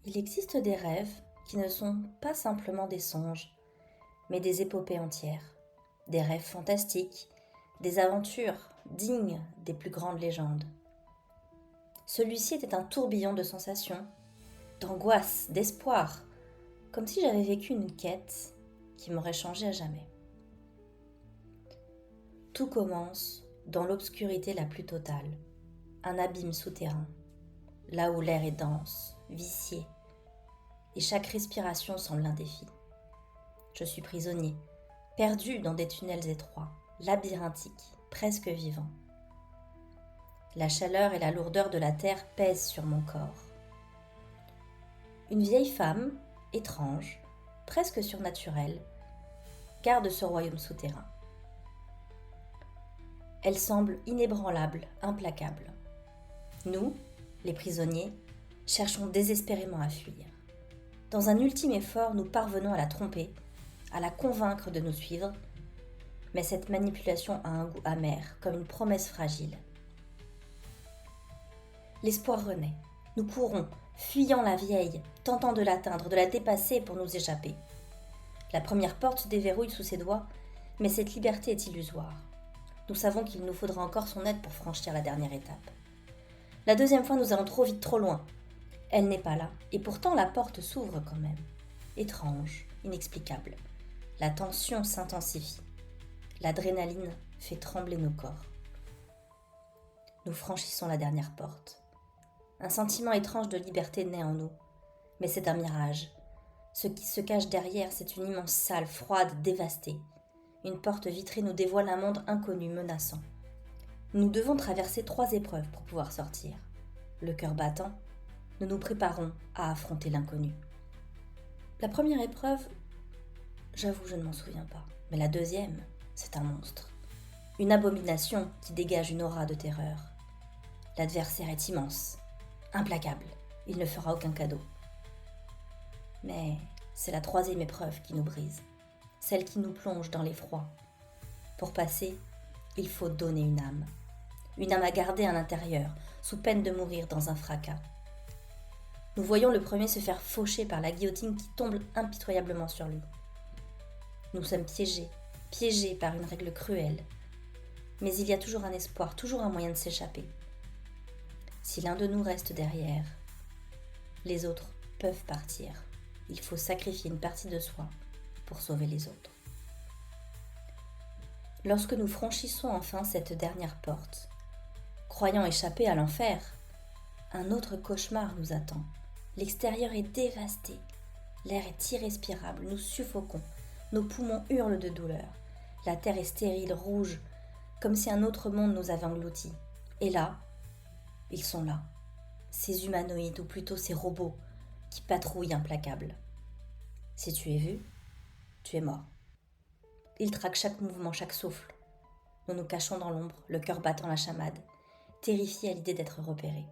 Il existe des rêves qui ne sont pas simplement des songes, mais des épopées entières, des rêves fantastiques, des aventures dignes des plus grandes légendes. Celui-ci était un tourbillon de sensations, d'angoisse, d'espoir, comme si j'avais vécu une quête qui m'aurait changé à jamais. Tout commence dans l'obscurité la plus totale, un abîme souterrain, là où l'air est dense, vicié, et chaque respiration semble un défi. Je suis prisonnier, perdu dans des tunnels étroits, labyrinthiques, presque vivants. La chaleur et la lourdeur de la terre pèsent sur mon corps. Une vieille femme, étrange, presque surnaturelle, garde ce royaume souterrain. Elle semble inébranlable, implacable. Nous, les prisonniers, cherchons désespérément à fuir. Dans un ultime effort, nous parvenons à la tromper, à la convaincre de nous suivre, mais cette manipulation a un goût amer, comme une promesse fragile. L'espoir renaît. Nous courons, fuyant la vieille, tentant de l'atteindre, de la dépasser pour nous échapper. La première porte se déverrouille sous ses doigts, mais cette liberté est illusoire. Nous savons qu'il nous faudra encore son aide pour franchir la dernière étape. La deuxième fois, nous allons trop vite, trop loin. Elle n'est pas là, et pourtant la porte s'ouvre quand même. Étrange, inexplicable. La tension s'intensifie. L'adrénaline fait trembler nos corps. Nous franchissons la dernière porte. Un sentiment étrange de liberté naît en nous. Mais c'est un mirage. Ce qui se cache derrière, c'est une immense salle froide, dévastée. Une porte vitrée nous dévoile un monde inconnu, menaçant. Nous devons traverser 3 épreuves pour pouvoir sortir. Le cœur battant, nous nous préparons à affronter l'inconnu. La première épreuve, j'avoue, je ne m'en souviens pas. Mais la deuxième, c'est un monstre. Une abomination qui dégage une aura de terreur. L'adversaire est immense, implacable. Il ne fera aucun cadeau. Mais c'est la 3e épreuve qui nous brise. Celle qui nous plonge dans l'effroi. Pour passer, il faut donner une âme. Une âme à garder à l'intérieur, sous peine de mourir dans un fracas. Nous voyons le premier se faire faucher par la guillotine qui tombe impitoyablement sur lui. Nous sommes piégés par une règle cruelle. Mais il y a toujours un espoir, toujours un moyen de s'échapper. Si l'un de nous reste derrière, les autres peuvent partir. Il faut sacrifier une partie de soi pour sauver les autres. Lorsque nous franchissons enfin cette dernière porte, croyant échapper à l'enfer, un autre cauchemar nous attend. L'extérieur est dévasté, l'air est irrespirable, nous suffoquons, nos poumons hurlent de douleur, la terre est stérile, rouge, comme si un autre monde nous avait engloutis. Et là, ils sont là, ces humanoïdes, ou plutôt ces robots, qui patrouillent implacables. Si tu es vu, tu es mort. Ils traquent chaque mouvement, chaque souffle. Nous nous cachons dans l'ombre, le cœur battant la chamade, terrifiés à l'idée d'être repérés.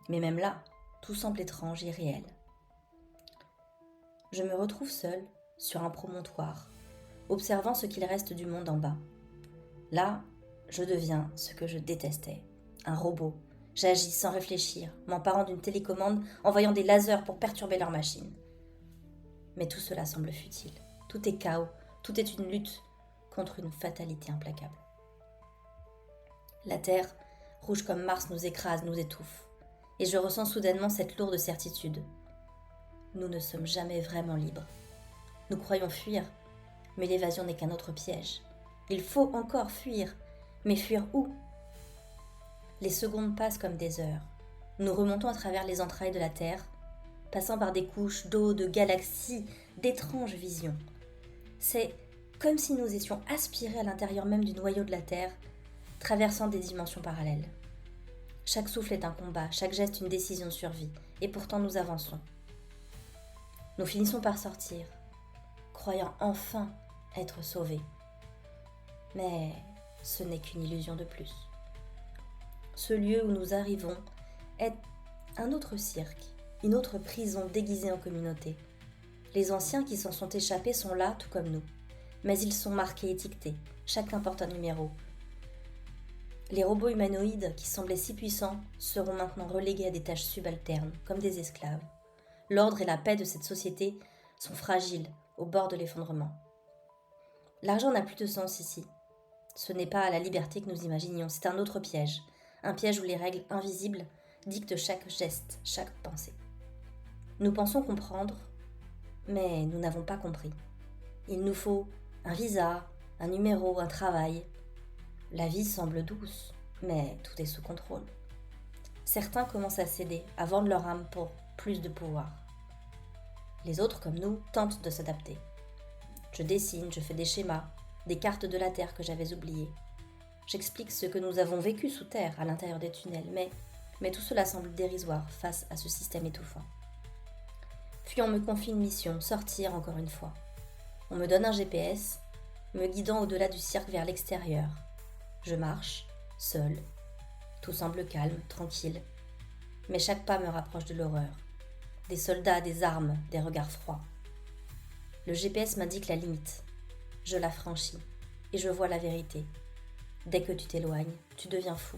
Mais même là, tout semble étrange et réel. Je me retrouve seule, sur un promontoire, observant ce qu'il reste du monde en bas. Là, je deviens ce que je détestais, un robot. J'agis sans réfléchir, m'emparant d'une télécommande, envoyant des lasers pour perturber leur machine. Mais tout cela semble futile. Tout est chaos, tout est une lutte contre une fatalité implacable. La terre, rouge comme Mars, nous écrase, nous étouffe. Et je ressens soudainement cette lourde certitude. Nous ne sommes jamais vraiment libres. Nous croyons fuir, mais l'évasion n'est qu'un autre piège. Il faut encore fuir, mais fuir où ? Les secondes passent comme des heures. Nous remontons à travers les entrailles de la Terre, passant par des couches d'eau, de galaxies, d'étranges visions. C'est comme si nous étions aspirés à l'intérieur même du noyau de la Terre, traversant des dimensions parallèles. Chaque souffle est un combat, chaque geste une décision de survie, et pourtant nous avançons. Nous finissons par sortir, croyant enfin être sauvés. Mais ce n'est qu'une illusion de plus. Ce lieu où nous arrivons est un autre cirque, une autre prison déguisée en communauté. Les anciens qui s'en sont échappés sont là, tout comme nous. Mais ils sont marqués, étiquetés, chacun porte un numéro. Les robots humanoïdes, qui semblaient si puissants, seront maintenant relégués à des tâches subalternes, comme des esclaves. L'ordre et la paix de cette société sont fragiles, au bord de l'effondrement. L'argent n'a plus de sens ici. Ce n'est pas la liberté que nous imaginions, c'est un autre piège. Un piège où les règles invisibles dictent chaque geste, chaque pensée. Nous pensons comprendre, mais nous n'avons pas compris. Il nous faut un visa, un numéro, un travail. La vie semble douce, mais tout est sous contrôle. Certains commencent à céder, à vendre leur âme pour plus de pouvoir. Les autres, comme nous, tentent de s'adapter. Je dessine, je fais des schémas, des cartes de la Terre que j'avais oubliées. J'explique ce que nous avons vécu sous terre, à l'intérieur des tunnels, mais tout cela semble dérisoire face à ce système étouffant. Puis on me confie une mission, sortir encore une fois. On me donne un GPS, me guidant au-delà du cirque vers l'extérieur. Je marche, seule. Tout semble calme, tranquille. Mais chaque pas me rapproche de l'horreur. Des soldats, des armes, des regards froids. Le GPS m'indique la limite. Je la franchis et je vois la vérité. Dès que tu t'éloignes, tu deviens fou.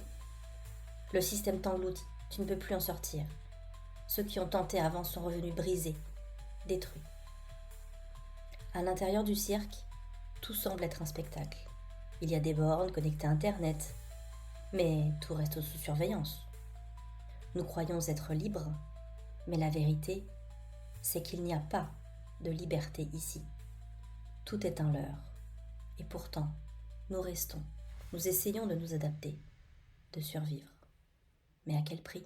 Le système t'engloutit, tu ne peux plus en sortir. Ceux qui ont tenté avant sont revenus brisés, détruits. À l'intérieur du cirque, tout semble être un spectacle. Il y a des bornes connectées à Internet, mais tout reste sous surveillance. Nous croyons être libres, mais la vérité, c'est qu'il n'y a pas de liberté ici. Tout est un leurre. Et pourtant, nous restons, nous essayons de nous adapter, de survivre. Mais à quel prix ?